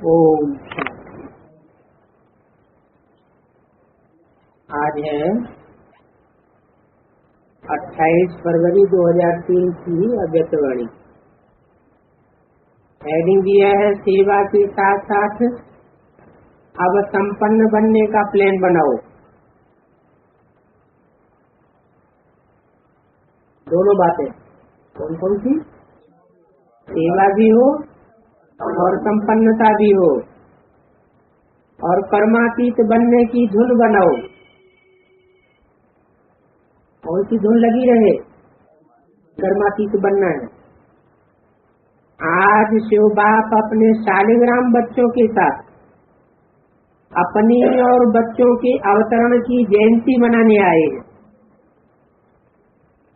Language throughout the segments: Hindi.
ओम। आज है 28 फरवरी 2003 की अव्यक्तवाणी। हेडिंग दिया है सेवा के साथ साथ अब संपन्न बनने का प्लान बनाओ। दोनों बातें कौन कौन सी? सेवा भी हो और संपन्नता भी हो, और परमातीत बनने की धुन बनाओ। कौन सी धुन लगी रहे? परमातीत बनना है। आज शिव बाप अपने शालिग्राम बच्चों के साथ अपनी और बच्चों के अवतरण की जयंती मनाने आए हैं।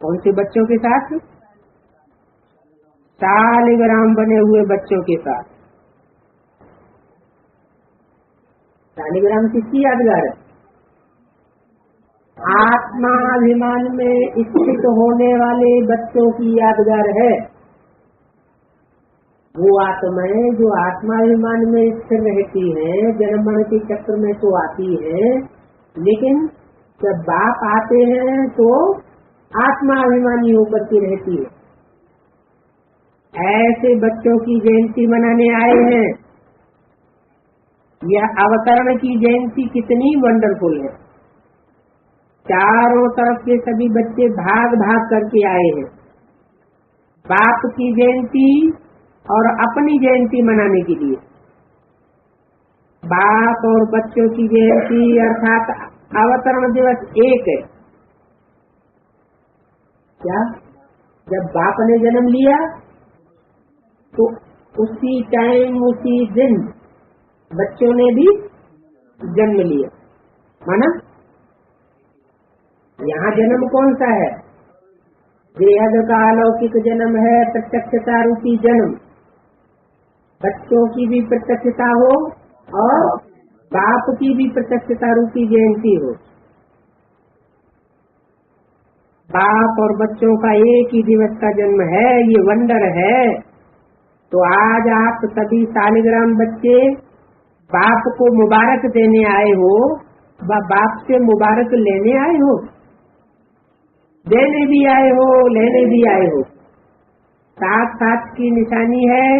कौन से बच्चों के साथ? शालिग्राम बने हुए बच्चों के साथ। शालिग्राम किसकी यादगार है? आत्माभिमान में स्थित होने वाले बच्चों की यादगार है। वो आत्माएं जो आत्माभिमान में स्थिर रहती हैं, जन्म मरण के चक्र में तो आती हैं, लेकिन जब बाप आते हैं तो आत्माभिमानी होकर के रहती है। ऐसे बच्चों की जयंती मनाने आए हैं। यह अवतरण की जयंती कितनी वंडरफुल है। चारों तरफ के सभी बच्चे भाग भाग करके आए हैं बाप की जयंती और अपनी जयंती मनाने के लिए। बाप और बच्चों की जयंती अर्थात अवतरण दिवस एक है। क्या? जब बाप ने जन्म लिया तो उसी टाइम उसी दिन बच्चों ने भी जन्म लिया, माना? यहाँ जन्म कौन सा है? बेहद का अलौकिक जन्म है, प्रत्यक्षता रूपी जन्म। बच्चों की भी प्रत्यक्षता हो और बाप की भी प्रत्यक्षता रूपी जयंती हो। बाप और बच्चों का एक ही दिवस का जन्म है, ये वंडर है। तो आज आप सभी शालिग्राम बच्चे बाप को मुबारक देने आए हो, बाप से मुबारक लेने आए हो, देने भी आए हो, लेने भी आए हो। साथ साथ की निशानी है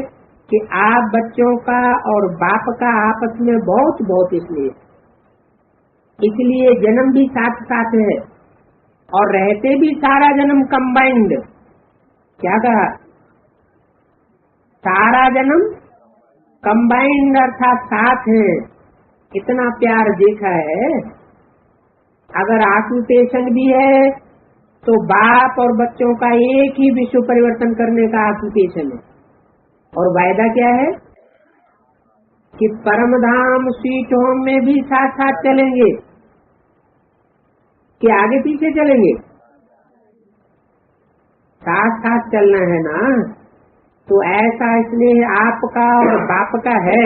कि आप बच्चों का और बाप का आपस में बहुत बहुत इसलिए जन्म भी साथ साथ है और रहते भी सारा जन्म कंबाइंड। क्या कहा? सारा जन्म कंबाइंड अर्थात साथ है। कितना प्यार देखा है। अगर ऑक्यूपेशन भी है तो बाप और बच्चों का एक ही विश्व परिवर्तन करने का ऑक्यूपेशन है। और वायदा क्या है कि परम धाम स्वीट होम में भी साथ साथ चलेंगे कि आगे पीछे चलेंगे? साथ साथ चलना है ना। तो ऐसा इसलिए आपका और बाप का है।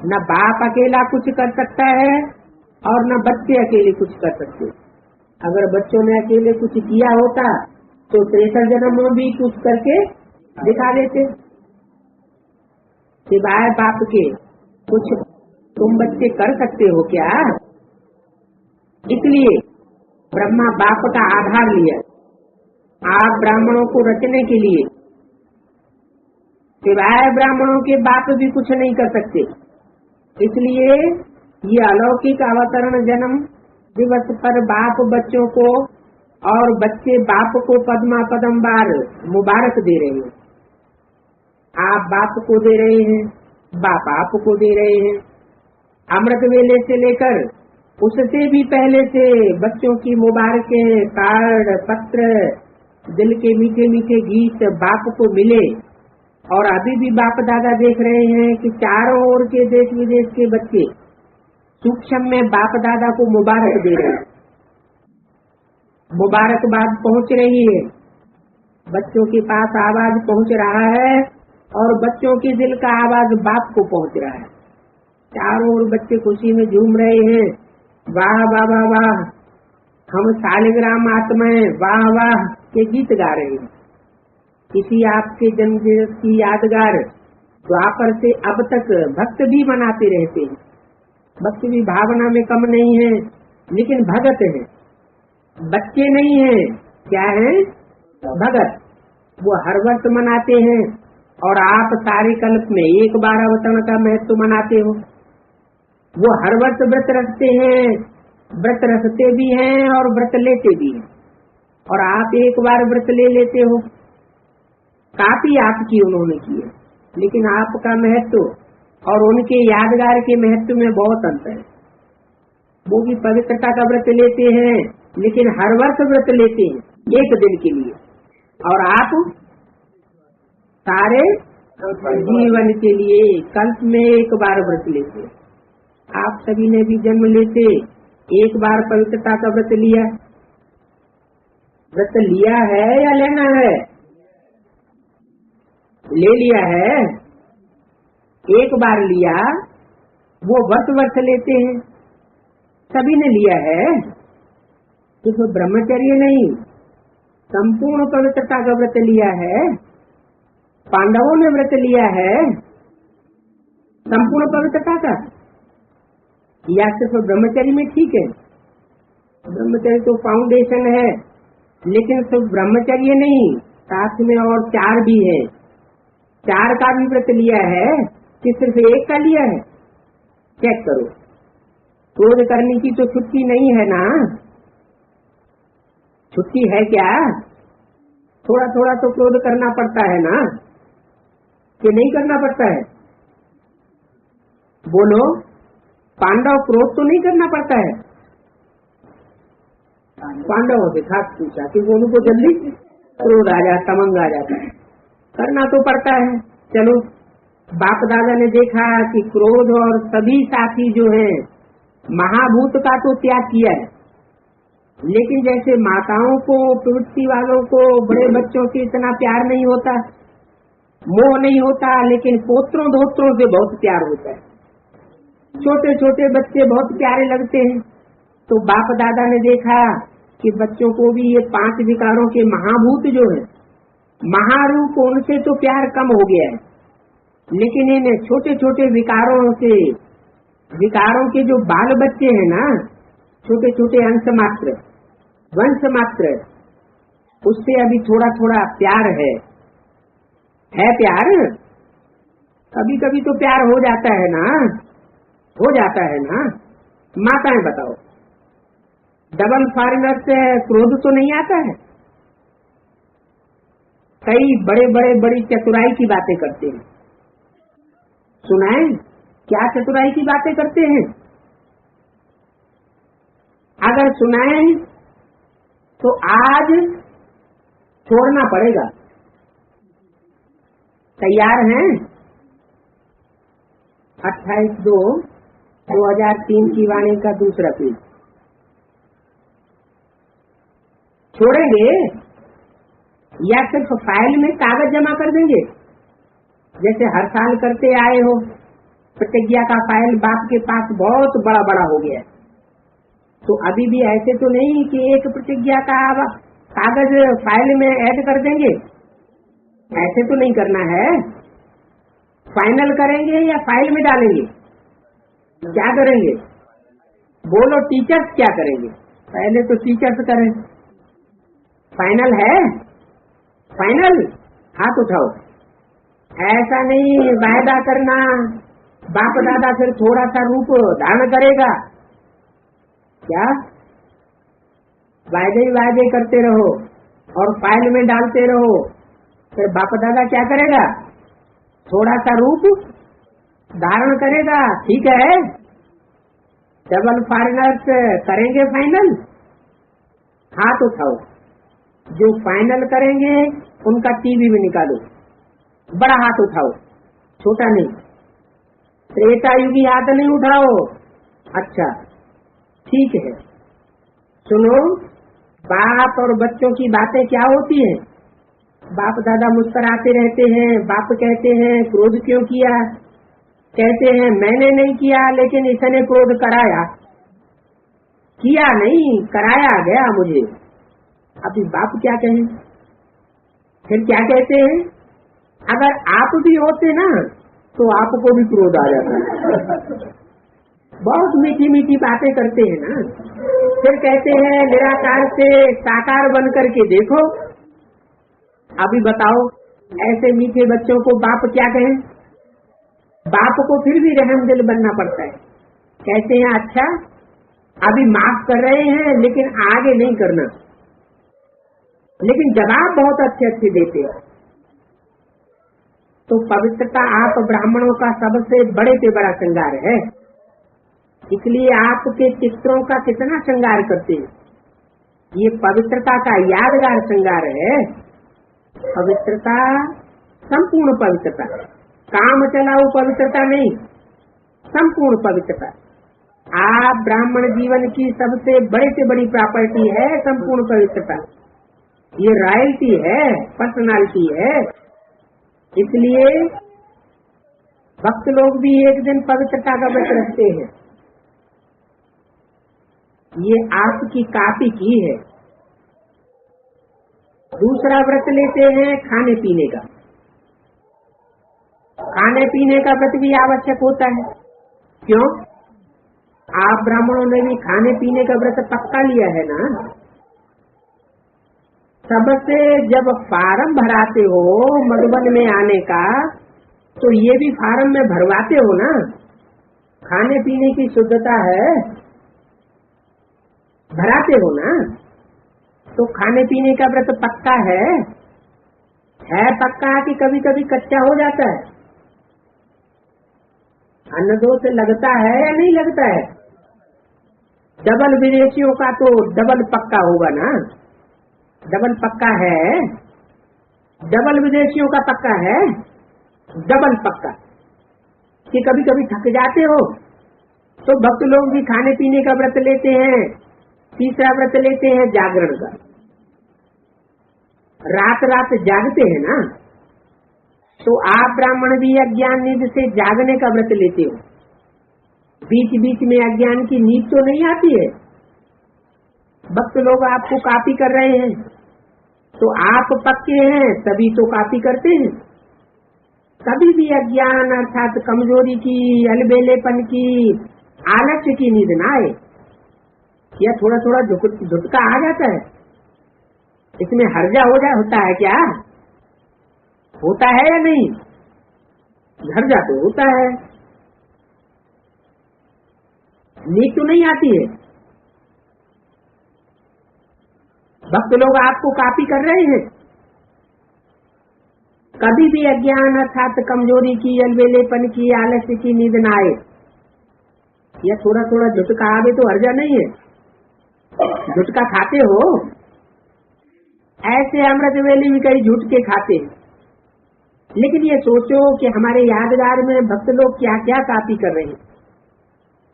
न बाप अकेला कुछ कर सकता है और न बच्चे अकेले कुछ कर सकते। अगर बच्चों ने अकेले कुछ किया होता तो 63 जन्म में भी कुछ करके दिखा देते। सिवाय बाप के कुछ तुम बच्चे कर सकते हो क्या? इसलिए ब्रह्मा बाप का आधार लिया आप ब्राह्मणों को रचने के लिए। सिवाय ब्राह्मणों के बाप भी कुछ नहीं कर सकते। इसलिए ये अलौकिक अवतरण जन्म दिवस पर बाप बच्चों को और बच्चे बाप को पद्मा पदमबार मुबारक दे रहे हैं। आप बाप को दे रहे हैं, बाप आपको दे रहे हैं। अमृत वेले से लेकर उससे भी पहले से बच्चों की मुबारकें, कार्ड, पत्र, दिल के मीठे मीठे गीत बाप को मिले। और अभी भी बाप दादा देख रहे हैं कि चारों ओर के देश विदेश के बच्चे सूक्ष्म में बाप दादा को मुबारक दे रहे हैं। मुबारकबाद पहुंच रही है, बच्चों के पास आवाज पहुंच रहा है और बच्चों के दिल का आवाज बाप को पहुंच रहा है। चारों ओर बच्चे खुशी में झूम रहे हैं। वाह वाह वाह वाह, हम शालिग्राम आत्माएं वाह वाह के गीत गा रहे हैं। किसी आपके जन्मदिवस की यादगार द्वापर से अब तक भक्त भी बनाते रहते हैं। भक्त भी भावना में कम नहीं है, लेकिन भगत है, बच्चे नहीं है। क्या है? भगत। वो हर वर्ष मनाते हैं, और आप सारे कल्प में एक बार अवतरण का महत्व मनाते हो। वो हर वर्ष व्रत रखते हैं, व्रत रखते भी हैं और व्रत लेते भी हैं, और आप एक बार व्रत ले लेते हो। काफी आपकी उन्होंने की है, लेकिन आपका महत्व और उनके यादगार के महत्व में बहुत अंतर है। वो भी पवित्रता का व्रत लेते हैं, लेकिन हर वर्ष व्रत लेते हैं एक दिन के लिए, और आप सारे जीवन के लिए कल्प में एक बार व्रत लेते हैं। आप सभी ने भी जन्म लेते एक बार पवित्रता का व्रत लिया। व्रत लिया है या लेना है? ले लिया है। एक बार लिया, वो वर्ष वर्ष लेते हैं, सभी ने लिया है। सिर्फ ब्रह्मचर्य नहीं, संपूर्ण पवित्रता का व्रत लिया है। पांडवों ने व्रत लिया है संपूर्ण पवित्रता का, या सिर्फ ब्रह्मचर्य में ठीक है? ब्रह्मचर्य तो फाउंडेशन है, लेकिन सिर्फ ब्रह्मचर्य नहीं, साथ में और 4 भी है। 4 का भी व्रत लिया है कि सिर्फ 1 का लिया है? चेक करो। क्रोध करने की तो छुट्टी नहीं है ना? छुट्टी है क्या? थोड़ा थोड़ा तो क्रोध करना पड़ता है ना, कि नहीं करना पड़ता है? बोलो, पांडव क्रोध तो नहीं करना पड़ता है? पांडवों से खास पूछा कि उनको जल्दी क्रोध आ जाता, तमंग आ जाता है, करना तो पड़ता है। चलो, बाप दादा ने देखा कि क्रोध और सभी साथी जो हैं महाभूत का तो त्याग किया है, लेकिन जैसे माताओं को, प्रवृत्ति वालों को बड़े बच्चों से इतना प्यार नहीं होता, मोह नहीं होता, लेकिन पोत्रों धोत्रों से बहुत प्यार होता है। छोटे छोटे बच्चे बहुत प्यारे लगते हैं। तो बाप दादा ने देखा कि बच्चों को भी ये 5 विकारों के महाभूत जो है, महारूप, उनसे तो प्यार कम हो गया है, लेकिन इन छोटे छोटे विकारों से, विकारों के जो बाल बच्चे हैं ना, छोटे छोटे अंश मात्र, वंश मात्र, उससे अभी थोड़ा थोड़ा प्यार है प्यार। कभी कभी तो प्यार हो जाता है ना, हो जाता है ना। माताएं बताओ, डबल फॉरेनर से क्रोध तो नहीं आता है? कई बड़े बड़े बड़ी चतुराई की बातें करते हैं, सुनाएं क्या चतुराई की बातें करते हैं? अगर सुनाएं तो आज छोड़ना पड़ेगा। तैयार हैं? 28/2/2003 की वाणी का दूसरा पेज। छोड़ेंगे या सिर्फ फाइल में कागज जमा कर देंगे, जैसे हर साल करते आए हो? प्रतिज्ञा का फाइल बाप के पास बहुत बड़ा बड़ा हो गया है, तो अभी भी ऐसे तो नहीं कि एक प्रतिज्ञा का कागज फाइल में ऐड कर देंगे, ऐसे तो नहीं करना है। फाइनल करेंगे या फाइल में डालेंगे? क्या करेंगे? बोलो, टीचर्स क्या करेंगे? पहले तो टीचर्स करें। फाइनल है? फाइनल हाथ उठाओ। ऐसा नहीं वायदा करना, बाप दादा फिर थोड़ा सा रूप धारण करेगा क्या? वायदे ही वायदे करते रहो और फाइल में डालते रहो, फिर बाप दादा क्या करेगा? थोड़ा सा रूप धारण करेगा। ठीक है, डबल फॉरेनर्स करेंगे फाइनल? हाथ उठाओ। जो फाइनल करेंगे उनका टीवी में निकालो, बड़ा हाथ उठाओ, छोटा नहीं। त्रेता युगी हाथ नहीं उठाओ। अच्छा, ठीक है। सुनो, बाप और बच्चों की बातें क्या होती हैं? बाप दादा मुस्कुराते रहते हैं, बाप कहते हैं क्रोध क्यों किया? कहते हैं मैंने नहीं किया, लेकिन इसने क्रोध कराया। किया नहीं, कराया गया मुझे। अभी बाप क्या कहें? फिर क्या कहते हैं? अगर आप भी होते ना तो आपको भी क्रोध आ जाता है। बहुत मीठी मीठी बातें करते हैं ना, फिर कहते हैं निराकार से साकार बन करके देखो। अभी बताओ ऐसे मीठे बच्चों को बाप क्या कहें? बाप को फिर भी रहम दिल बनना पड़ता है। कहते हैं अच्छा अभी माफ कर रहे हैं लेकिन आगे नहीं करना, लेकिन जवाब बहुत अच्छे अच्छे देते हैं। तो पवित्रता आप ब्राह्मणों का सबसे बड़े से बड़ा श्रृंगार है, इसलिए आपके चित्रों का कितना श्रृंगार करते हैं। ये पवित्रता का यादगार श्रृंगार है। पवित्रता संपूर्ण पवित्रता, काम चलाओ पवित्रता नहीं, संपूर्ण पवित्रता। आप ब्राह्मण जीवन की सबसे बड़े से बड़ी प्रॉपर्टी है संपूर्ण पवित्रता। ये रॉयल्टी है, पर्सनालिटी है। इसलिए भक्त लोग भी एक दिन पवित्रता का व्रत रखते हैं। ये आपकी कापी की है। दूसरा व्रत लेते हैं खाने पीने का। खाने पीने का व्रत भी आवश्यक होता है। क्यों? आप ब्राह्मणों ने भी खाने पीने का व्रत पक्का लिया है ना। सबसे जब फार्म भराते हो मधुबन में आने का, तो ये भी फार्म में भरवाते हो ना। खाने पीने की शुद्धता है, भराते हो ना। तो खाने पीने का व्रत पक्का है पक्का कि कभी कभी कच्चा हो जाता है? अन्न दोष लगता है या नहीं लगता है? डबल विदेशियों का तो डबल पक्का होगा ना। डबल पक्का है, डबल विदेशियों का पक्का है, डबल पक्का कि कभी कभी थक जाते हो तो भक्त लोग भी खाने पीने का व्रत लेते हैं। तीसरा व्रत लेते हैं जागरण का। रात रात जागते हैं ना, तो आप ब्राह्मण भी अज्ञान नींद से जागने का व्रत लेते हो। बीच बीच में अज्ञान की नींद तो नहीं आती है। भक्त लोग आपको कॉपी कर रहे हैं, तो आप पक्के हैं तभी तो कॉपी करते हैं। कभी भी अज्ञान अर्थात कमजोरी की, अलबेलेपन की, आलस्य की नींद ना आए। या थोड़ा थोड़ा झुटका आ जाता है, इसमें हर्जा होता है क्या? होता है या नहीं? हर्जा तो होता है, नींद तो नहीं आती है। भक्त लोग आपको कॉपी कर रहे हैं। कभी भी अज्ञान अर्थात कमजोरी की, अलबेलेपन की, आलस्य की नींद ना आए। या थोड़ा थोड़ा झुटका आवे तो हर्जा नहीं है। झुटका खाते हो? ऐसे अमृत वेली में कई झुटके खाते हैं। लेकिन ये सोचो कि हमारे यादगार में भक्त लोग क्या क्या कॉपी कर रहे हैं।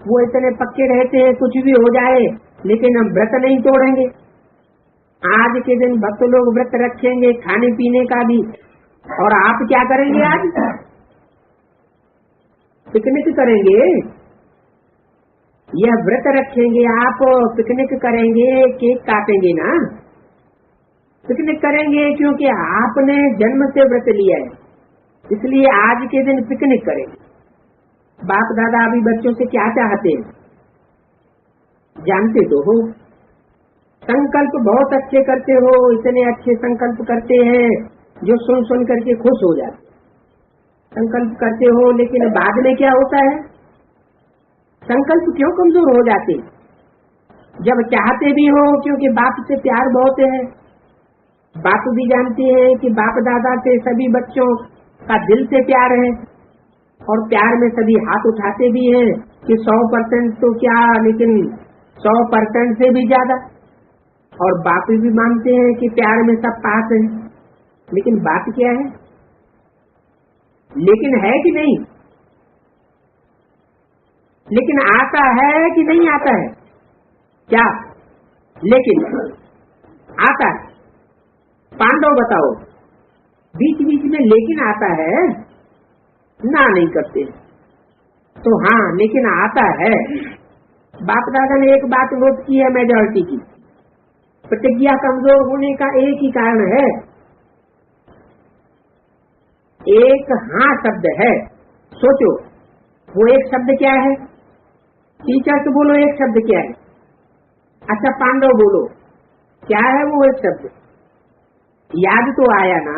वो इतने पक्के रहते हैं कुछ भी हो जाए, लेकिन हम व्रत नहीं तोड़ेंगे। आज के दिन भक्त लोग व्रत रखेंगे खाने पीने का भी। और आप क्या करेंगे? आज पिकनिक करेंगे। यह व्रत रखेंगे, आप पिकनिक करेंगे, केक काटेंगे ना। पिकनिक करेंगे क्योंकि आपने जन्म से व्रत लिया है, इसलिए आज के दिन पिकनिक करेंगे। बाप दादा अभी बच्चों से क्या चाहते हैं जानते तो हो। संकल्प बहुत अच्छे करते हो, इतने अच्छे संकल्प करते हैं जो सुन सुन करके खुश हो जाते। संकल्प करते हो लेकिन बाद में क्या होता है? संकल्प क्यों कमजोर हो जाते? जब चाहते भी हो, क्योंकि बाप से प्यार बहुत है। बाप भी जानते हैं कि बाप दादा से सभी बच्चों का दिल से प्यार है, और प्यार में सभी हाथ उठाते भी हैं कि 100% तो क्या, लेकिन 100% से भी ज्यादा। और बाप भी मानते हैं कि प्यार में सब पास है। लेकिन बात क्या है? लेकिन है कि नहीं? लेकिन आता है कि नहीं आता है? क्या लेकिन आता है? पांडव बताओ, बीच बीच में लेकिन आता है ना, नहीं करते तो हाँ, लेकिन आता है। बाप दादा ने एक बात नोट की है मेजॉरिटी की, प्रतिज्ञा कमजोर होने का एक ही कारण है, एक हाँ शब्द है सोचो, वो एक शब्द क्या है? टीचर्स बोलो, एक शब्द क्या है? अच्छा पांडव बोलो, क्या है वो एक शब्द? याद तो आया ना?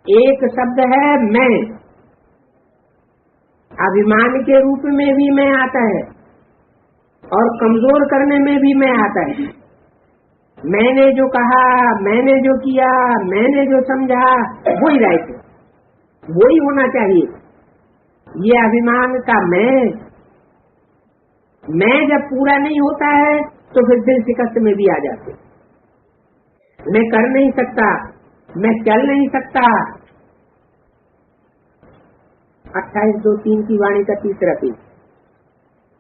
एक शब्द है मैं। अभिमान के रूप में भी मैं आता है और कमजोर करने में भी मैं आता है। मैंने जो कहा, मैंने जो किया, मैंने जो समझा, वही राइट है, वही होना चाहिए। ये अभिमान का मैं जब पूरा नहीं होता है तो फिर दिल शिकस्त में भी आ जाते। मैं कर नहीं सकता, मैं चल नहीं सकता। 28:2:3 की वाणी का तीसरा पेज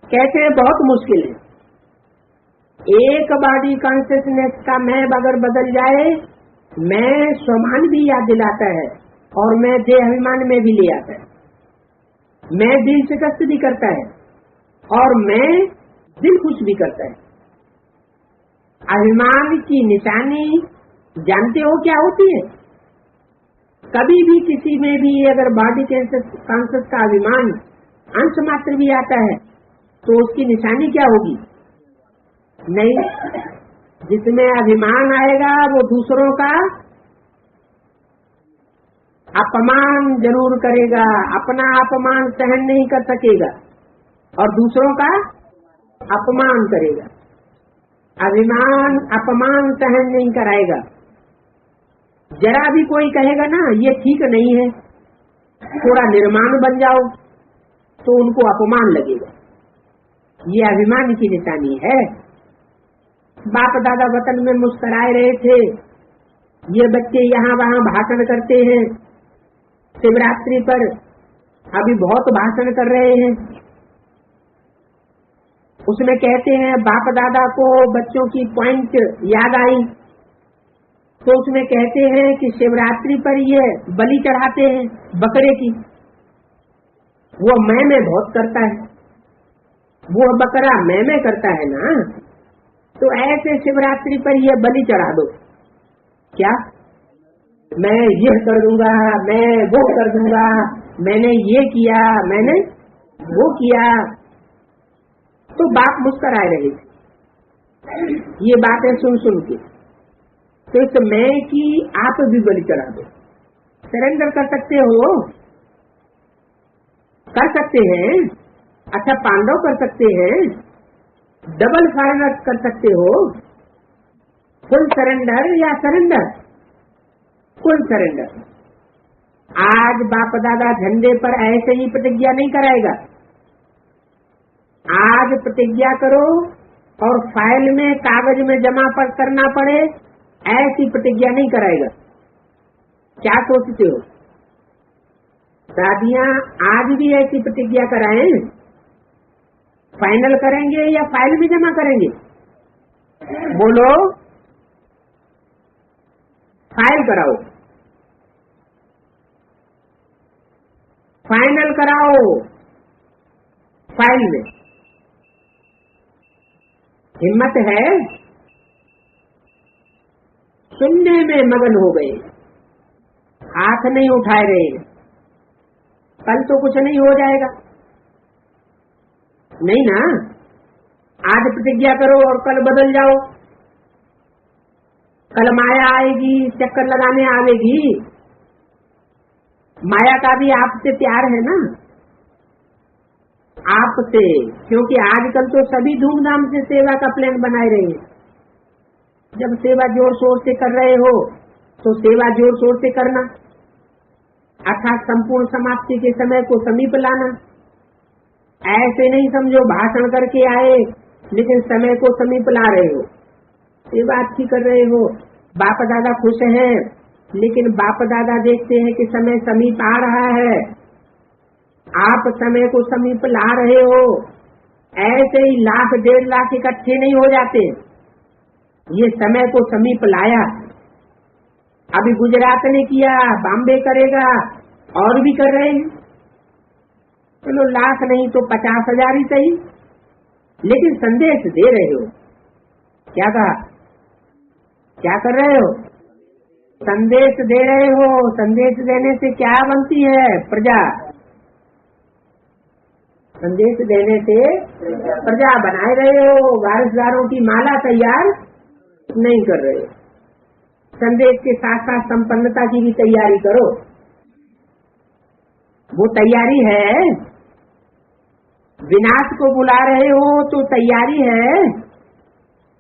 कहते हैं बहुत मुश्किल है। एक बॉडी कॉन्शियसनेस का मैं अगर बदल जाए, मैं स्वमान भी याद दिलाता है और मैं देह अभिमान में भी ले आता है, मैं दिल शिकस्त भी करता है और मैं दिल खुश भी करता है। अभिमान की निशानी जानते हो क्या होती है? कभी भी किसी में भी अगर बॉडी कॉन्शियस का अभिमान अंश मात्र भी आता है तो उसकी निशानी क्या होगी? नहीं, जिसमें अभिमान आएगा वो दूसरों का अपमान जरूर करेगा, अपना अपमान सहन नहीं कर सकेगा और दूसरों का अपमान करेगा। अभिमान अपमान सहन नहीं कराएगा। जरा भी कोई कहेगा ना ये ठीक नहीं है, थोड़ा निर्माण बन जाओ, तो उनको अपमान लगेगा। ये अभिमान की निशानी है। बाप दादा वतन में मुस्कुराए रहे थे, ये बच्चे यहाँ वहाँ भाषण करते हैं। शिवरात्रि पर अभी बहुत भाषण कर रहे हैं, उसमें कहते हैं बाप दादा को बच्चों की पॉइंट याद आई, तो उसमें कहते हैं कि शिवरात्रि पर ये बलि चढ़ाते हैं बकरे की। वो मैं बहुत करता है, वो बकरा मैं करता है ना, तो ऐसे शिवरात्रि पर ये बलि चढ़ा दो। क्या मैं ये कर दूंगा, मैं वो कर दूंगा, मैंने ये किया, मैंने वो किया। तो बाप मुस्कुराए रहे थे ये बातें सुन सुन के। तो इस मैं की आप भी बलि चढ़ा दो। सरेंडर कर सकते हो, कर सकते हैं। अच्छा पांडव कर सकते हैं, डबल सरेंडर कर सकते हो, फुल सरेंडर या सरेंडर, फुल सरेंडर। आज बाप दादा झंडे पर ऐसे ही प्रतिज्ञा नहीं कराएगा। आज प्रतिज्ञा करो और फाइल में कागज में जमा पर करना पड़े, ऐसी प्रतिज्ञा नहीं कराएगा। क्या सोचते हो? दादियां आज भी ऐसी प्रतिज्ञा कराएं? फाइनल करेंगे या फाइल में जमा करेंगे? बोलो, फाइल कराओ, फाइनल कराओ फाइल में। हिम्मत है? सुनने में मगन हो गए, हाथ नहीं उठाए रहे। कल तो कुछ नहीं हो जाएगा, नहीं ना? आज प्रतिज्ञा करो और कल बदल जाओ। कल माया आएगी, चक्कर लगाने आवेगी। माया का भी आपसे प्यार है ना, आपसे, क्योंकि आजकल तो सभी धूमधाम से सेवा का प्लान बनाए रहे हैं। जब सेवा जोर शोर से कर रहे हो तो सेवा जोर शोर से करना, अर्थात संपूर्ण समाप्ति के समय को समीप लाना। ऐसे नहीं समझो भाषण करके आए लेकिन समय को समीप ला रहे हो, सेवा अच्छी कर रहे हो, बाप दादा खुश हैं, लेकिन बाप दादा देखते हैं कि समय समीप आ रहा है, आप समय को समीप ला रहे हो। ऐसे ही 1,00,000 1.5 लाख इकट्ठे नहीं हो जाते, ये समय को समीप लाया। अभी गुजरात ने किया, बॉम्बे करेगा, और भी कर रहे हैं। चलो 1,00,000 नहीं तो 50,000 ही सही, लेकिन संदेश दे रहे हो। क्या कहा? क्या कर रहे हो? संदेश दे रहे हो। संदेश देने से क्या बनती है प्रजा? संदेश देने से प्रजा बनाए रहे हो, वारिसदारों की माला तैयार नहीं कर रहे हो। संदेश के साथ साथ संपन्नता की भी तैयारी करो। वो तैयारी है। विनाश को बुला रहे हो तो तैयारी है।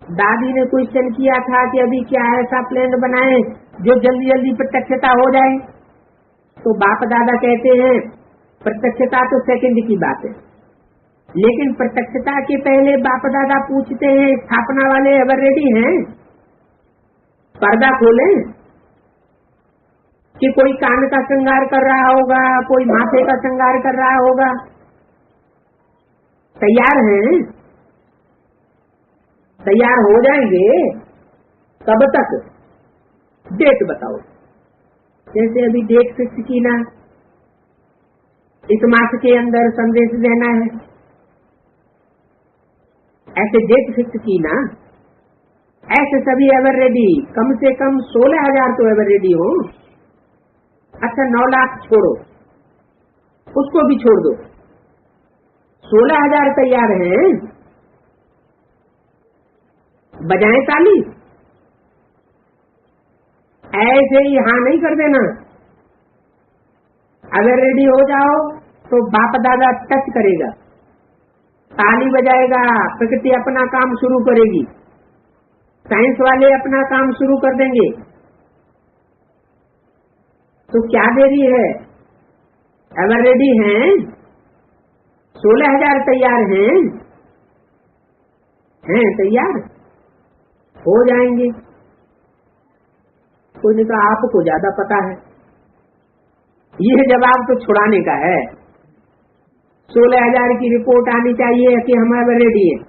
दादी ने क्वेश्चन किया था कि अभी क्या ऐसा प्लान बनाए जो जल्दी जल्दी प्रत्यक्षता हो जाए, तो बाप दादा कहते हैं प्रत्यक्षता तो सेकंड की बात है, लेकिन प्रत्यक्षता के पहले बाप दादा पूछते हैं स्थापना वाले एवर रेडी हैं? पर्दा खोलें कि कोई कान का श्रृंगार कर रहा होगा, कोई माथे का श्रृंगार कर रहा होगा। तैयार हैं? तैयार हो जाएंगे। कब तक? डेट बताओ। जैसे अभी डेट फिक्स की ना, इस मास के अंदर संदेश देना है, ऐसे डेट फिक्स की ना, ऐसे सभी एवर रेडी। कम से कम 16,000 तो एवर रेडी हो। अच्छा 9 लाख छोड़ो, उसको भी छोड़ दो, 16,000 तैयार हैं। बजाएं ताली। ऐसे ही हाँ नहीं कर देना। अगर रेडी हो जाओ तो बाप दादा टच करेगा, ताली बजाएगा, प्रकृति अपना काम शुरू करेगी, साइंस वाले अपना काम शुरू कर देंगे। तो क्या देरी है? अगर रेडी हैं, 16,000 तैयार हैं तैयार हो जाएंगे। कोई ने कहा आपको ज्यादा पता है। ये जवाब तो छुड़ाने का है। 16,000 की रिपोर्ट आनी चाहिए कि हम अब रेडी हैं,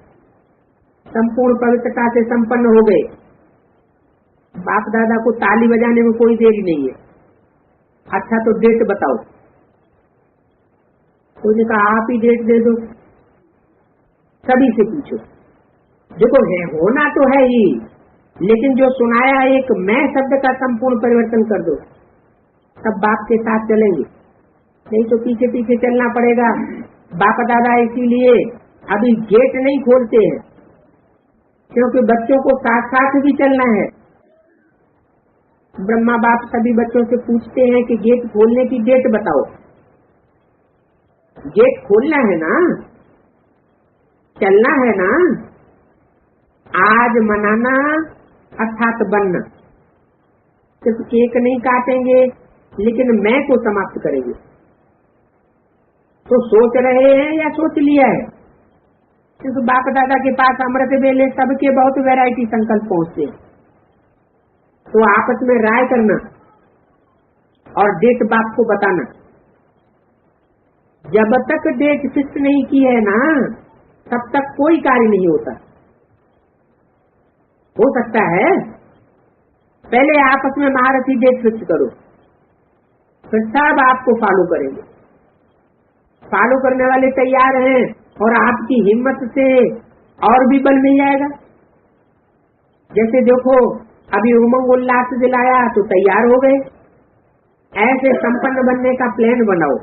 संपूर्ण पवित्रता से संपन्न हो गए। बाप दादा को ताली बजाने में कोई देरी नहीं है। अच्छा तो डेट बताओ। कोई ने कहा आप ही डेट दे दो। सभी से पूछो। देखो है होना तो है ही, लेकिन जो सुनाया एक मैं शब्द का संपूर्ण परिवर्तन कर दो, सब बाप के साथ चलेंगे। नहीं तो पीछे पीछे चलना पड़ेगा। बाप दादा इसीलिए अभी गेट नहीं खोलते हैं, क्योंकि बच्चों को साथ साथ भी चलना है। ब्रह्मा बाप सभी बच्चों से पूछते हैं कि गेट खोलने की डेट बताओ। गेट खोलना है ना, चलना है ना। आज मनाना अर्थात बनना। सिर्फ केक नहीं काटेंगे, लेकिन मैं को समाप्त करेंगे। तो सोच रहे हैं या सोच लिया है? क्योंकि बाप दादा के पास अमृत वेले सबके बहुत वैरायटी संकल्प पहुंचते हैं। तो आपस में राय करना और डेट बाप को बताना। जब तक डेट फिक्स नहीं की है ना, तब तक कोई कार्य नहीं होता। हो सकता है पहले आपस में महारथी डेट फिक्स करो, फिर सब आपको फॉलो करेंगे। फॉलो करने वाले तैयार हैं और आपकी हिम्मत से और भी बल मिल जाएगा। जैसे देखो अभी उमंग उल्लास दिलाया तो तैयार हो गए। ऐसे संपन्न बनने का प्लान बनाओ,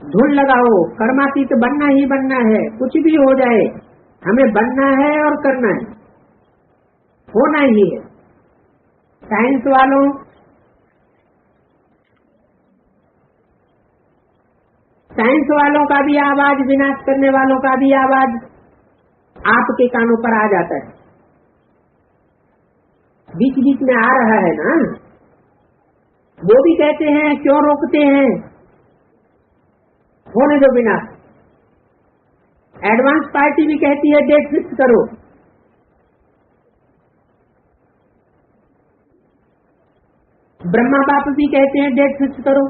धुन लगाओ। कर्मातीत बनना ही बनना है, कुछ भी हो जाए हमें बनना है और करना है, होना ही है। साइंस वालों का भी आवाज, विनाश करने वालों का भी आवाज आपके कानों पर आ जाता है। बीच बीच में आ रहा है ना। वो भी कहते हैं क्यों रोकते हैं, होने दो विनाश। एडवांस पार्टी भी कहती है डेट फिक्स करो। ब्रह्मा बाप भी कहते हैं डेट फिक्स करो।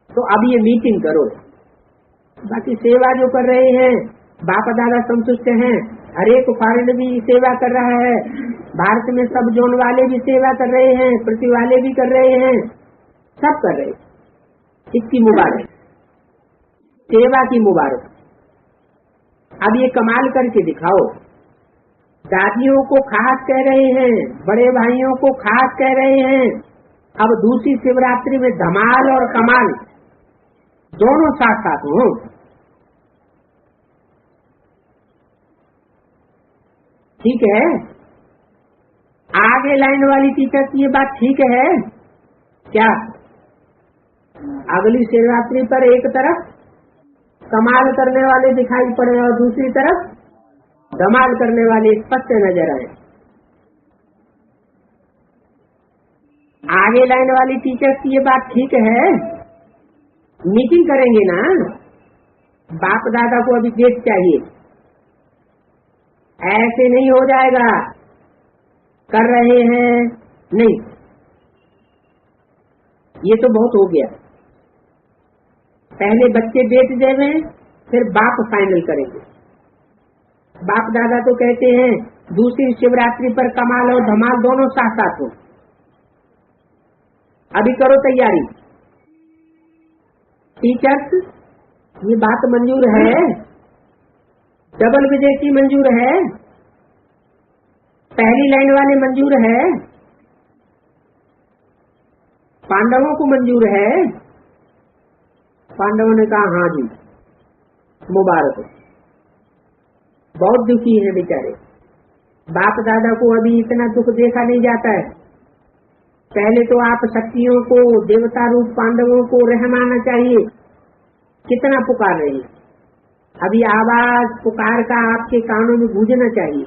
तो अब ये मीटिंग करो। बाकी सेवा जो कर रहे हैं बाप दादा संतुष्ट हैं। हर एक फॉरेन भी सेवा कर रहा है, भारत में सब जोन वाले भी सेवा कर रहे हैं, पृथ्वी वाले भी कर रहे हैं, सब कर रहे हैं। इसकी मुबारक, सेवा की मुबारक। अब ये कमाल करके दिखाओ। दादियों को खास कह रहे हैं, बड़े भाइयों को खास कह रहे हैं। अब दूसरी शिवरात्रि में धमाल और कमाल दोनों साथ साथ हो। ठीक है? आगे लाइन वाली टीचर की ये बात ठीक है क्या? अगली शिवरात्रि पर एक तरफ कमाल करने वाले दिखाई पड़े और दूसरी तरफ धमाल करने वाले स्पष्ट नजर आए। आगे लाइन वाली टीचर की ये बात ठीक है? मीटिंग करेंगे ना? बाप दादा को अभी डेट चाहिए, ऐसे नहीं हो जाएगा। कर रहे हैं नहीं, ये तो बहुत हो गया। पहले बच्चे डेट देवे, फिर बाप फाइनल करेंगे। बाप दादा तो कहते हैं दूसरी शिवरात्रि पर कमाल और धमाल दोनों साथ साथ हो। अभी करो तैयारी। टीचर्स, ये बात मंजूर है? डबल विदेशी मंजूर है? पहली लाइन वाले मंजूर है? पांडवों को मंजूर है? पांडवों ने कहा हाँ जी, मुबारक हो। बहुत दुखी है बेचारे। बाप दादा को अभी इतना दुख देखा नहीं जाता है। पहले तो आप शक्तियों को, देवता रूप पांडवों को रहमाना चाहिए। कितना पुकार रहे हैं, अभी आवाज पुकार का आपके कानों में गूंजना चाहिए।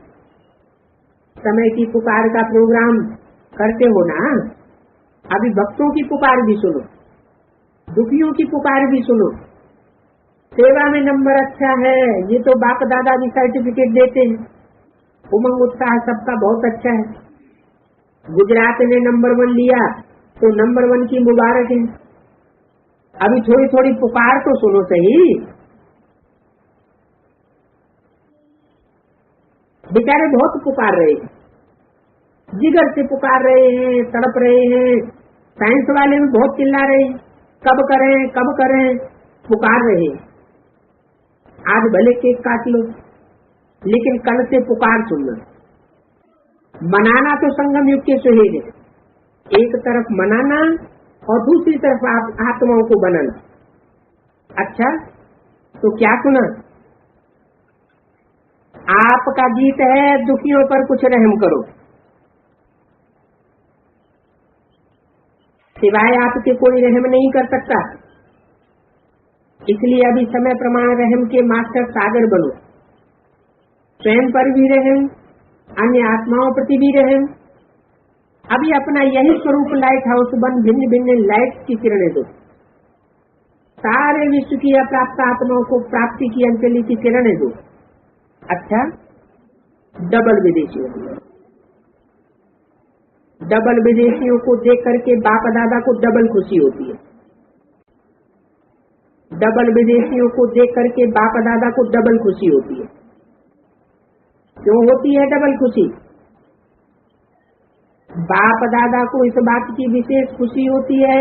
समय की पुकार का प्रोग्राम करते हो ना, अभी भक्तों की पुकार भी सुनो, दुखियों की पुकार भी सुनो। सेवा में नंबर अच्छा है, ये तो बाप दादा भी सर्टिफिकेट देते हैं। उमंग उत्साह सबका बहुत अच्छा है। गुजरात ने नंबर 1 लिया तो नंबर 1 की मुबारक है। अभी थोड़ी थोड़ी पुकार तो सुनो सही। बेचारे बहुत पुकार रहे हैं, जिगर से पुकार रहे हैं, तड़प रहे हैं। साइंस वाले भी बहुत चिल्ला रहे हैं, कब करें कब करें, पुकार रहे हैं। आज भले केक काट लो, लेकिन कल से पुकार सुनना। मनाना तो संगम युग के सुहेग है, एक तरफ मनाना और दूसरी तरफ आत्माओं को बनाना। अच्छा, तो क्या सुना? आपका गीत है दुखियों पर कुछ रहम करो। सिवाय आपके कोई रहम नहीं कर सकता। इसलिए अभी समय प्रमाण रहम के मास्टर सागर बनो। स्वयं पर भी रहम, अन्य आत्माओं प्रति भी रहम। अभी अपना यही स्वरूप लाइट हाउस बन भिन्न भिन्न लाइट की किरणें दो। सारे विश्व की अप्राप्त आत्माओं को प्राप्ति की अंजलि की किरणें दो। अच्छा, डबल विदेशियों को देख करके बाप दादा को डबल खुशी होती है। डबल विदेशियों को देख करके बाप दादा को डबल खुशी होती है। क्यों होती है डबल खुशी? बाप दादा को इस बात की विशेष खुशी होती है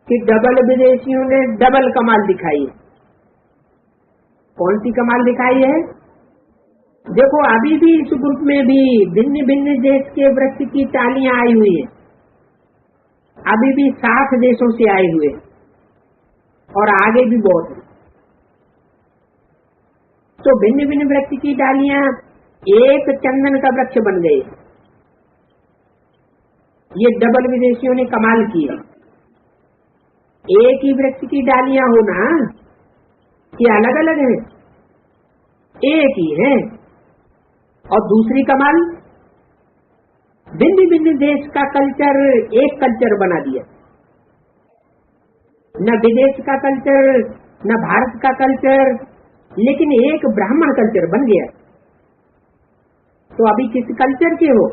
कि डबल विदेशियों ने डबल कमाल दिखाई है। कौन सी कमाल दिखाई है? देखो, अभी भी इस ग्रुप में भी भिन्न भिन्न देश के वृक्ष की टालियां आई हुई है। अभी भी 60 देशों से आए हुए और आगे भी बहुत है। तो भिन्न भिन्न वृक्ष की डालियां एक चंदन का वृक्ष बन गए। ये डबल विदेशियों ने कमाल किया। एक ही वृक्ष की डालियां होना कि अलग अलग है? एक ही है। और दूसरी कमाल, भिन्न भिन्न देश का कल्चर एक कल्चर बना दिया। न विदेश का कल्चर, न भारत का कल्चर, लेकिन एक ब्राह्मण कल्चर बन गया। तो अभी किस कल्चर के हो?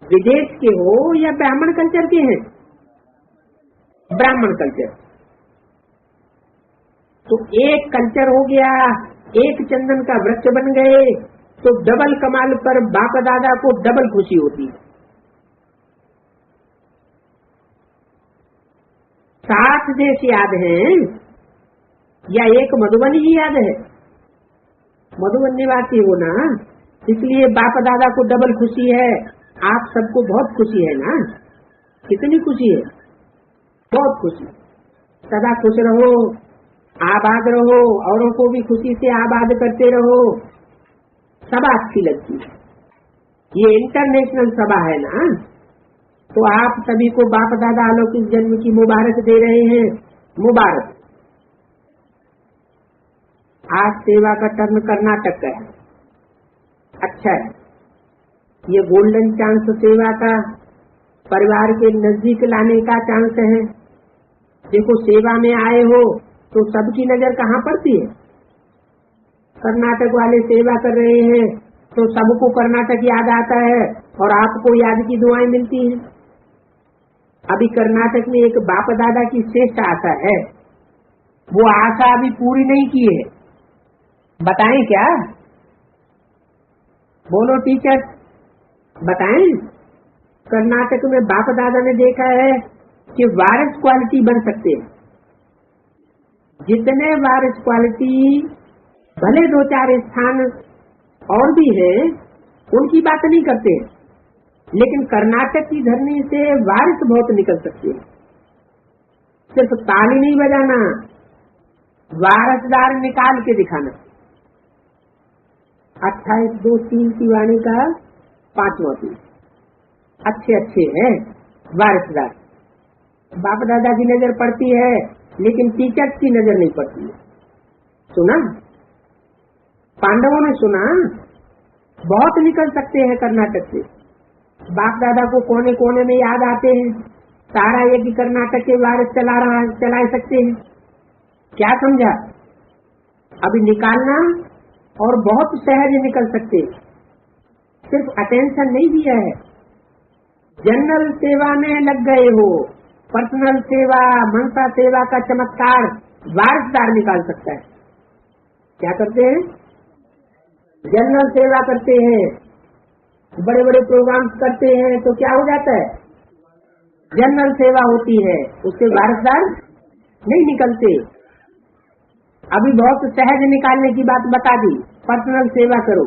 विदेश के हो या ब्राह्मण कल्चर के हैं? ब्राह्मण कल्चर। तो एक कल्चर हो गया, एक चंदन का वृक्ष बन गए। तो डबल कमाल पर बाप दादा को डबल खुशी होती है। 60 देश याद हैं या एक मधुबनी ही याद है? मधुबन निवासी हो ना, इसलिए बाप दादा को डबल खुशी है। आप सबको बहुत खुशी है ना? कितनी खुशी है? बहुत खुशी। सदा खुश रहो, आबाद रहो, औरों को भी खुशी से आबाद करते रहो। सभा अच्छी लगती है। ये इंटरनेशनल सभा है ना, तो आप सभी को बाप दादा अलौकिक जन्म की मुबारक दे रहे हैं। मुबारक। आज सेवा का टर्न कर्नाटक का है। अच्छा है, ये गोल्डन चांस सेवा का परिवार के नजदीक लाने का चांस है। देखो, सेवा में आए हो तो सबकी नजर कहाँ पड़ती है? कर्नाटक वाले सेवा कर रहे हैं तो सबको कर्नाटक याद आता है और आपको याद की दुआएं मिलती हैं। अभी कर्नाटक में एक बाप दादा की श्रेष्ठ आशा है, वो आशा अभी पूरी नहीं की है। बताएं क्या? बोलो टीचर, बताएं। कर्नाटक में बाप दादा ने देखा है कि वारिस क्वालिटी बन सकते हैं। जितने वारिस क्वालिटी भले 2-4 स्थान और भी है, उनकी बात नहीं करते, लेकिन कर्नाटक की धरनी से वारिस बहुत निकल सकते हैं। सिर्फ ताली नहीं बजाना, वारसदार निकाल के दिखाना। 28-2-3 की वाणी का 5वां पीस अच्छे अच्छे हैं वारसदार। बाप दादा की नजर पड़ती है, लेकिन टीचर्स की नजर नहीं पड़ती है। सुना? पांडवों ने सुना, बहुत निकल सकते हैं कर्नाटक से। बाप दादा को कोने कोने में याद आते हैं। सारा यज्ञ कर्नाटक के वारिस चला सकते हैं। क्या समझा? अभी निकालना और बहुत सहज निकल सकते हैं। सिर्फ अटेंशन नहीं दिया है, जनरल सेवा में लग गए हो। पर्सनल सेवा, मनसा सेवा का चमत्कार वारिसदार निकाल सकता है। क्या करते हैं? जनरल सेवा करते हैं, बड़े बड़े प्रोग्राम्स करते हैं, तो क्या हो जाता है? जनरल सेवा होती है, उसके वारिसदार नहीं निकलते। अभी बहुत सहज निकालने की बात बता दी। पर्सनल सेवा करो,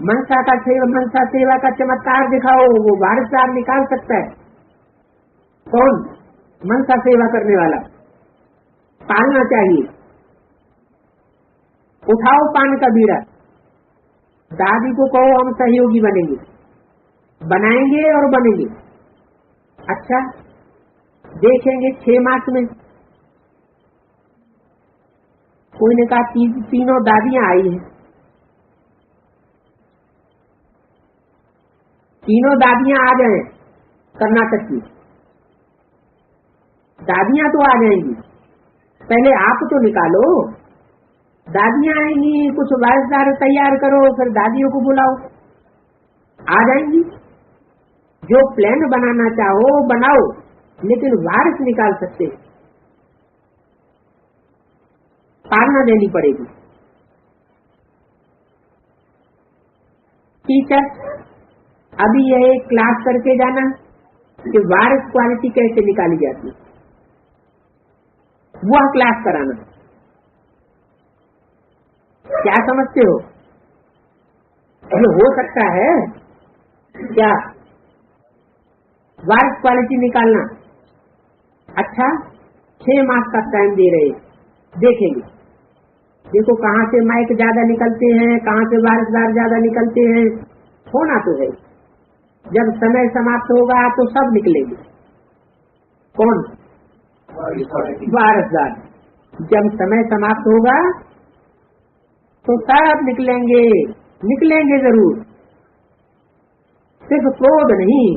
मनसा सेवा का चमत्कार दिखाओ, वो वारिसदार निकाल सकता है। कौन? मनसा सेवा करने वाला। पालना चाहिए। उठाओ पान का बीड़ा, दादी को कहो हम सहयोगी बनेंगे, बनाएंगे और बनेंगे। अच्छा, देखेंगे 6 मास में। कोई ने कहा तीनों दादियां आई हैं। तीनों दादियां आ जाएं कर्नाटक की। दादियां तो आ जाएंगी, पहले आप तो निकालो। दादियां आएंगी, कुछ वारिसदार तैयार करो, फिर दादियों को बुलाओ, आ जाएंगी। जो प्लान बनाना चाहो बनाओ, लेकिन वारिस निकाल सकते। पालना देनी पड़ेगी। टीचर, अभी यह एक क्लास करके जाना कि वारिस क्वालिटी कैसे निकाली जाती है, वह क्लास कराना। क्या समझते हो? हो सकता है क्या वारिस क्वालिटी निकालना? अच्छा, 6 मास का टाइम दे रहे, देखेंगे। देखो कहाँ से माइक ज्यादा निकलते हैं, कहाँ से वारिसदार ज्यादा निकलते हैं। होना तो है, जब समय समाप्त होगा तो सब निकलेंगे। कौन? वारिसदार। जब समय समाप्त होगा तो सब निकलेंगे, निकलेंगे जरूर। सिर्फ क्रोध नहीं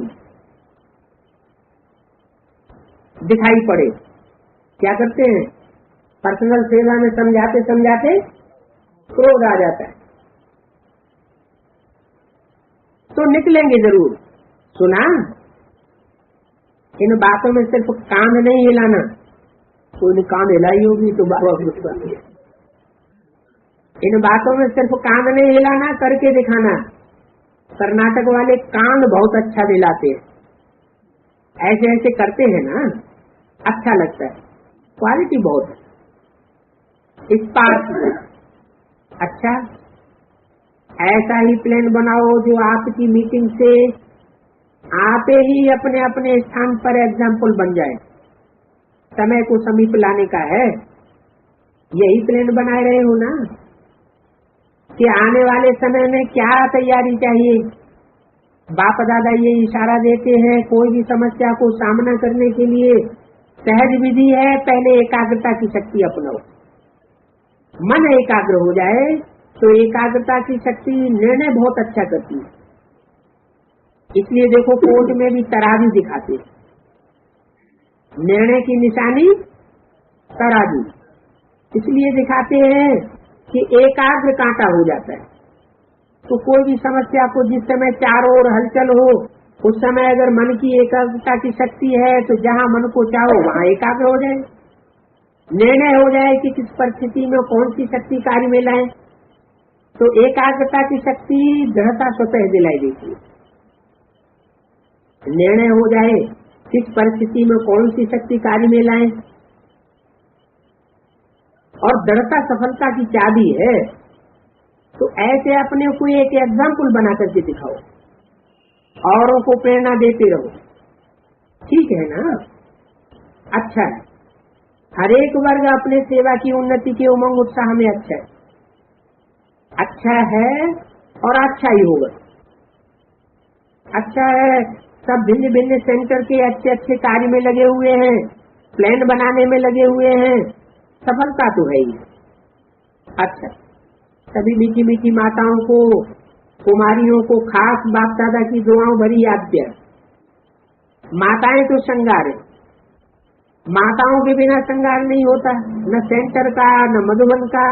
दिखाई पड़े। क्या करते हैं? पर्सनल सेवा में समझाते समझाते क्रोध आ जाता है, तो निकलेंगे जरूर। सुना? इन बातों में सिर्फ कान नहीं हिलाना। कोई ने कान हिलाई होगी तो बाबा गुस्सा। इन बातों में सिर्फ कान नहीं हिलाना, करके दिखाना। कर्नाटक वाले कान बहुत अच्छा दिलाते हैं, ऐसे ऐसे करते हैं ना, अच्छा लगता है। क्वालिटी बहुत है, स्पार्क। अच्छा, ऐसा ही प्लान बनाओ जो आपकी मीटिंग से आप ही अपने अपने स्थान पर एग्जाम्पल बन जाए। समय को समीप लाने का है, यही प्लान बनाए रहे हो ना। कि आने वाले समय में क्या तैयारी चाहिए। बाप दादा ये इशारा देते हैं, कोई भी समस्या को सामना करने के लिए सहज विधि है, पहले एकाग्रता की शक्ति अपनाओ। मन एकाग्र हो जाए तो एकाग्रता की शक्ति निर्णय बहुत अच्छा करती है। इसलिए देखो कोर्ट में भी तराजू दिखाते हैं, निर्णय की निशानी तराजू इसलिए दिखाते हैं कि एकाग्र कांटा हो जाता है। तो कोई भी समस्या को जिस समय चारों ओर हलचल हो, उस समय अगर मन की एकाग्रता की शक्ति है तो जहाँ मन को चाहो वहाँ एकाग्र हो जाए, निर्णय हो जाए कि किस परिस्थिति में कौन सी शक्ति कार्य में लाए। तो एकाग्रता की शक्ति दृढ़ता स्वतः दिलाई देती है। निर्णय हो जाए किस परिस्थिति में कौन सी शक्ति कार्य में लाए, और दृढ़ता सफलता की चाबी है। तो ऐसे अपने को एक एग्जाम्पल बना करके दिखाओ, औरों को प्रेरणा देते रहो, ठीक है ना। अच्छा है, हर एक वर्ग अपने सेवा की उन्नति के उमंग उत्साह में अच्छा है और अच्छा ही होगा। अच्छा है, सब भिन्न भिन्न सेंटर के अच्छे अच्छे कार्य में लगे हुए हैं, प्लान बनाने में लगे हुए हैं, सफलता तो है ही। अच्छा, सभी मीठी मीठी माताओं को, कुमारियों को खास बाप दादा की दुआओं भरी याद दिया। माताएं तो श्रृंगार है, माताओं के बिना श्रृंगार नहीं होता, न सेंटर का न मधुबन का।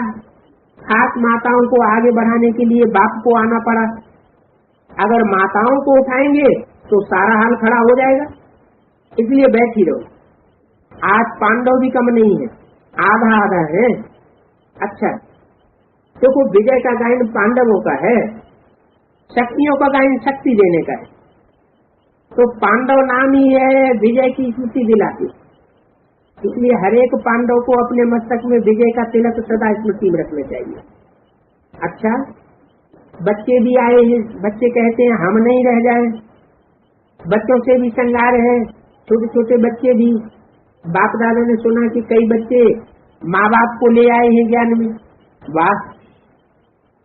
खास माताओं को आगे बढ़ाने के लिए बाप को आना पड़ा। अगर माताओं को उठाएंगे तो सारा हाल खड़ा हो जाएगा, इसलिए बैठी रहो। आज पांडव भी कम नहीं है, आधा आधा है। अच्छा देखो, विजय का गायन पांडवों का है, शक्तियों का गायन शक्ति देने का है। तो पांडव नाम ही है विजय की स्मृति दिलाती, इसलिए हर एक पांडव को अपने मस्तक में विजय का तिलक सदा स्मृति में रखना चाहिए। अच्छा, बच्चे भी आए हैं, बच्चे कहते हैं हम नहीं रह जाए, बच्चों से भी श्रृंगार है। छोटे छोटे बच्चे भी, बाप दादा ने सुना कि कई बच्चे माँ बाप को ले आए हैं ज्ञान में। वाह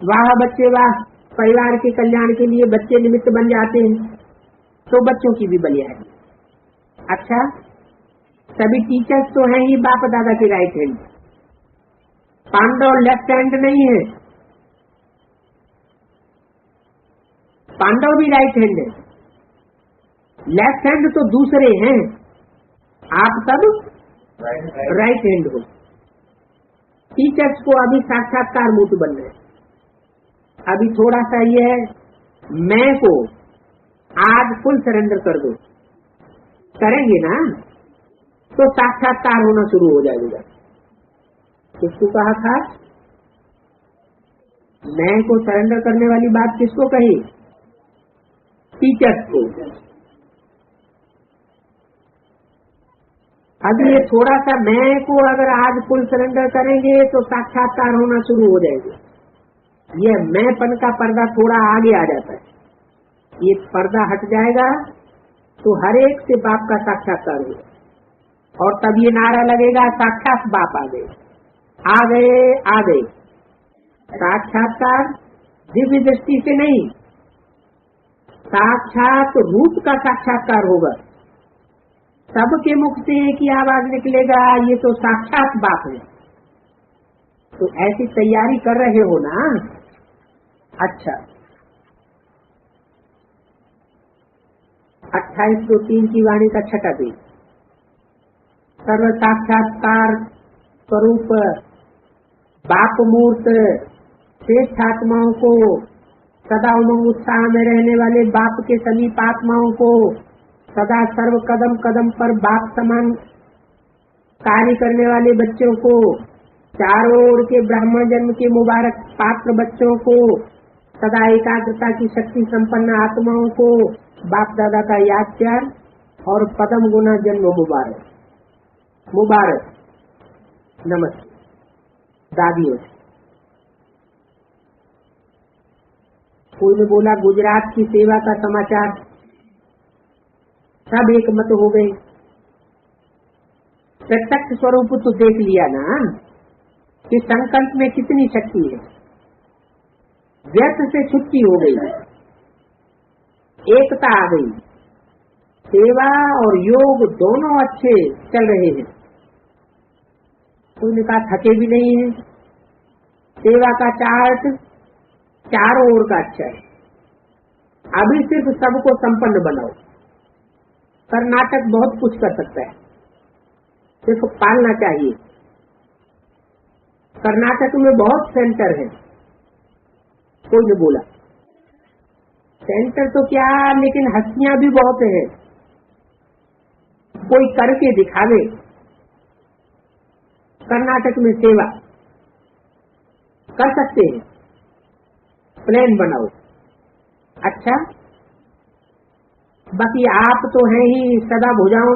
वाह बच्चे वाह, परिवार के कल्याण के लिए बच्चे निमित्त बन जाते हैं, तो बच्चों की भी बलिहारी। अच्छा, सभी टीचर्स तो हैं ही बाप दादा के right hand, Pandav left hand नहीं है, पांडव भी राइट हैंड है, लेफ्ट हैंड तो दूसरे हैं, आप सब राइट हैंड हो। टीचर्स को अभी साक्षात्कार मूर्त बनना है। अभी थोड़ा सा ये है, मैं को आज फुल सरेंडर कर दो, करेंगे ना तो साक्षात्कार होना शुरू हो जाएगा। किसको कहा था? मैं को सरेंडर करने वाली बात किसको कही? टीचर्स को। अभी ये थोड़ा सा मैं को अगर आज फुल सरेंडर करेंगे तो साक्षात्कार होना शुरू हो जाएगा। ये मैंपन का पर्दा थोड़ा आगे आ जाता है, ये पर्दा हट जाएगा तो हर एक से बाप का साक्षात्कार होगा, और तब ये नारा लगेगा साक्षात बाप आ गए, आ गए, आ गए। साक्षात्कार दिव्य दृष्टि से नहीं, साक्षात रूप का साक्षात्कार होगा। सबके मुख से एक ही आवाज निकलेगा, ये तो साक्षात बाप है। तो ऐसी तैयारी कर रहे हो ना? अच्छा, 2803 की वाणी का छठा पेज, सर्व साक्षात्कार स्वरूप बाप मूर्त श्रेष्ठ आत्माओं को, सदा उमंग उत्साह में रहने वाले बाप के समीप आत्माओं को, सदा सर्व कदम कदम पर बाप समान कार्य करने वाले बच्चों को, चारों ओर के ब्राह्मण जन्म के मुबारक पात्र बच्चों को, सदा एकाग्रता की शक्ति संपन्न आत्माओं को बाप दादा का याद प्यार और पदम गुना जन्म मुबारक। मुबारक, नमस्ते दादियों। कोई ने बोला गुजरात की सेवा का समाचार, सब एक मत हो गए। प्रत्यक्ष स्वरूप तो देख लिया ना कि संकल्प में कितनी शक्ति है। व्यर्थ से छुट्टी हो गई, एकता आ गई। सेवा और योग दोनों अच्छे चल रहे हैं। कोई ने कहा थके भी नहीं है। सेवा का चार्ट चारों ओर का अच्छा है। अभी सिर्फ सबको संपन्न बनाओ। कर्नाटक बहुत कुछ कर सकता है, सिर्फ पालना चाहिए। कर्नाटक में बहुत सेंटर है, कोई ने बोला सेंटर तो क्या, लेकिन हस्तियां भी बहुत है। कोई करके दिखावे। कर्नाटक में सेवा कर सकते हैं, प्लान बनाओ। अच्छा, बाकी आप तो हैं ही सदा भुजाओं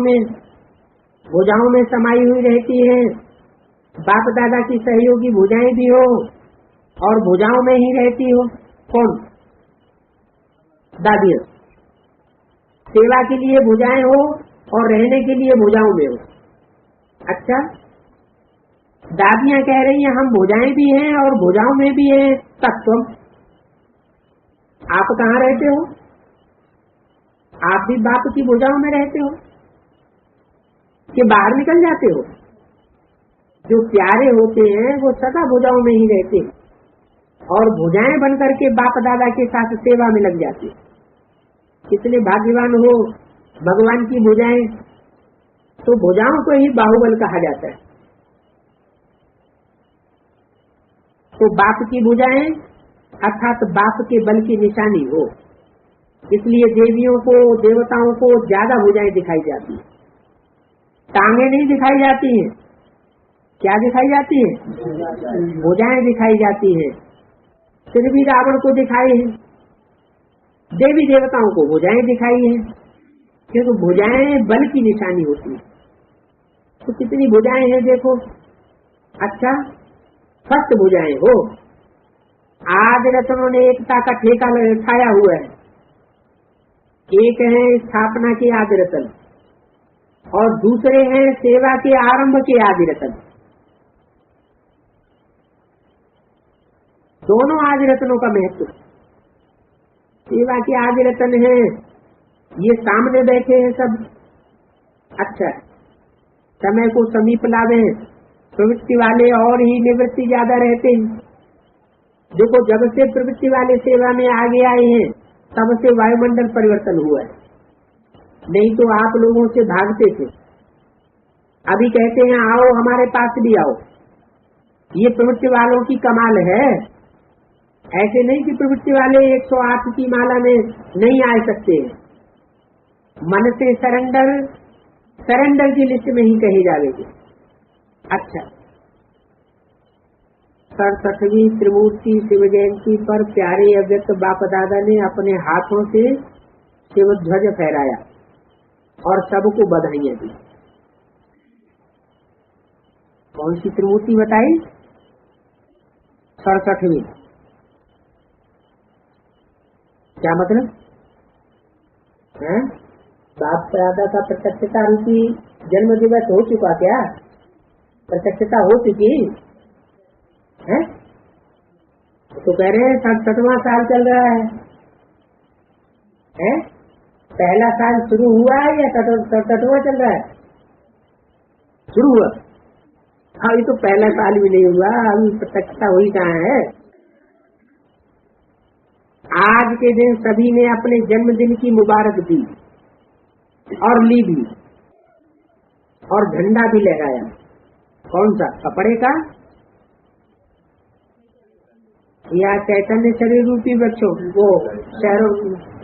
में समाई हुई रहती है। बाप दादा की सहयोगी भुजाएं भी हो और भुजाओं में ही रहती हो। कौन? दादियां। सेवा के लिए भुजाएं हो और रहने के लिए भुजाओं में हो। अच्छा, दादियां कह रही हैं हम भुजाएं भी हैं और भुजाओं में भी हैं, तब तुम आप कहाँ रहते हो? आप भी बाप की भुजाओं में रहते हो कि बाहर निकल जाते हो? जो प्यारे होते हैं वो सदा भुजाओं में ही रहते हैं और भुजाएं बनकर के बाप दादा के साथ सेवा में लग जाती है। कितने भाग्यवान हो, भगवान की भुजाएं। तो भुजाओं को ही बाहुबल कहा जाता है। तो बाप की भुजाएं अर्थात बाप के बल की निशानी हो, इसलिए देवियों को देवताओं को ज्यादा भुजाएं दिखाई जाती है। टांगे नहीं दिखाई जाती हैं। क्या दिखाई जाती है? भुजाएं दिखाई जाती है। फिर भी रावण को दिखाई है, देवी देवताओं को भुजाएं दिखाई है, क्योंकि भुजाएं बल की निशानी होती है। तो कितनी भुजाएं हैं देखो। अच्छा, फर्स्ट भुजाएं हो। आज रत्नों ने एकता का ठेका उठाया हुआ है। एक है स्थापना के आदि रतन और दूसरे हैं सेवा के आरंभ के आदि रतन। दोनों आदि रत्नों का महत्व। सेवा के आदि रतन है, ये सामने बैठे हैं सब। अच्छा, समय को समीप लावे, प्रवृत्ति वाले और ही निवृत्ति ज्यादा रहते हैं। देखो, जब से प्रवृत्ति वाले सेवा में आगे आए हैं तब से वायुमंडल परिवर्तन हुआ है। नहीं तो आप लोगों से भागते थे। अभी कहते हैं आओ हमारे पास भी आओ। ये प्रवृत्ति वालों की कमाल है। ऐसे नहीं कि प्रवृत्ति वाले 108 की माला में नहीं आ सकते। मन से सरेंडर की लिस्ट में ही कहे जाएंगे। अच्छा, 67वीं त्रिमूर्ति शिव जयंती पर प्यारे अव्यक्त बाप दादा ने अपने हाथों से शिव ध्वज फहराया और सबको बधाइयां दी। कौन सी त्रिमूर्ति बताई? 67वीं। क्या मतलब है? बाप दादा का प्रत्यक्षता रूपी जन्म दिवस हो चुका क्या? प्रत्यक्षता हो चुकी है? तो कह रहे हैं 67वां साल चल रहा है? पहला साल शुरू हुआ है या 67वां चल रहा है? शुरू हुआ। हाँ, ये तो पहला साल भी नहीं हुआ, अभी प्रत्यक्षता हुई कहाँ है? आज के दिन सभी ने अपने जन्मदिन की मुबारक दी और ली भी और झंडा भी लहराया। कौन सा? कपड़े का या चैतन्य शरीर रूपी बच्चों वो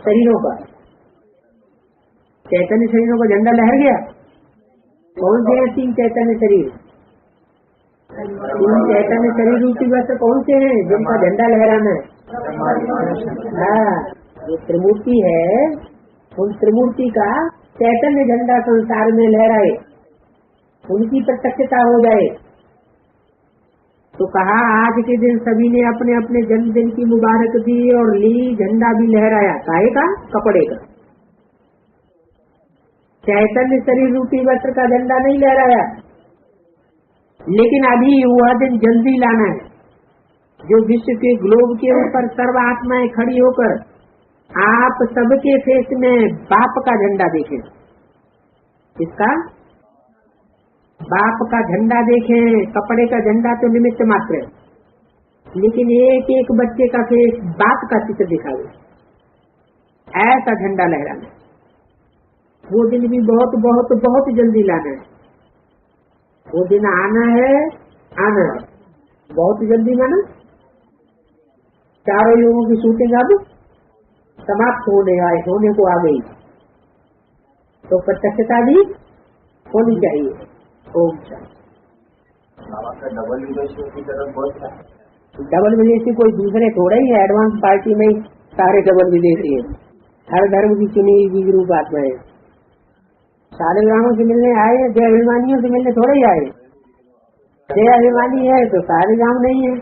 शरीरों का? चैतन्य शरीरों का झंडा लहर गया। कौन से हैं 3 चैतन्य शरीर? 3 चैतन्य शरीर रूपी बच्चे कौन से हैं जिनका झंडा लहराना है? हाँ, ये त्रिमूर्ति है। उन त्रिमूर्ति का चैतन्य झंडा संसार में लहराए, उनकी प्रत्यक्षता हो जाए। तो कहा आज के दिन सभी ने अपने अपने जन्मदिन की मुबारक दी और ली, झंडा भी लहराया। काहे का? कपड़े का। चैतन्य शरीर रूपी वस्त्र का झंडा नहीं लहराया। लेकिन अभी वह दिन जल्दी लाना है जो विश्व के ग्लोब के ऊपर सर्व आत्माएं खड़ी होकर आप सबके फेस में बाप का झंडा देखें। इसका बाप का झंडा देखें। कपड़े का झंडा तो निमित्त मात्र है, लेकिन एक एक बच्चे का फेस बाप का चित्र दिखावे, ऐसा झंडा लहराना। वो दिन भी बहुत बहुत बहुत जल्दी लाना है। वो दिन आना है, आना है बहुत जल्दी। माना चारों युगों की शूटिंग अब समाप्त होने को आ गई, तो प्रत्यक्षता भी होनी चाहिए। ओम शांति। डबल विदेशी की तरफ बहुत है। डबल विदेशी कोई दूसरे थोड़ा ही है, एडवांस पार्टी में सारे डबल विदेशी है। हर धर्म की चुनी हुई रूप आत्मा है। सारे ग्रामों से मिलने आए, जय अभिमानियों से मिलने थोड़े ही आए। जय अभिमानी है तो सारे गांव नहीं है।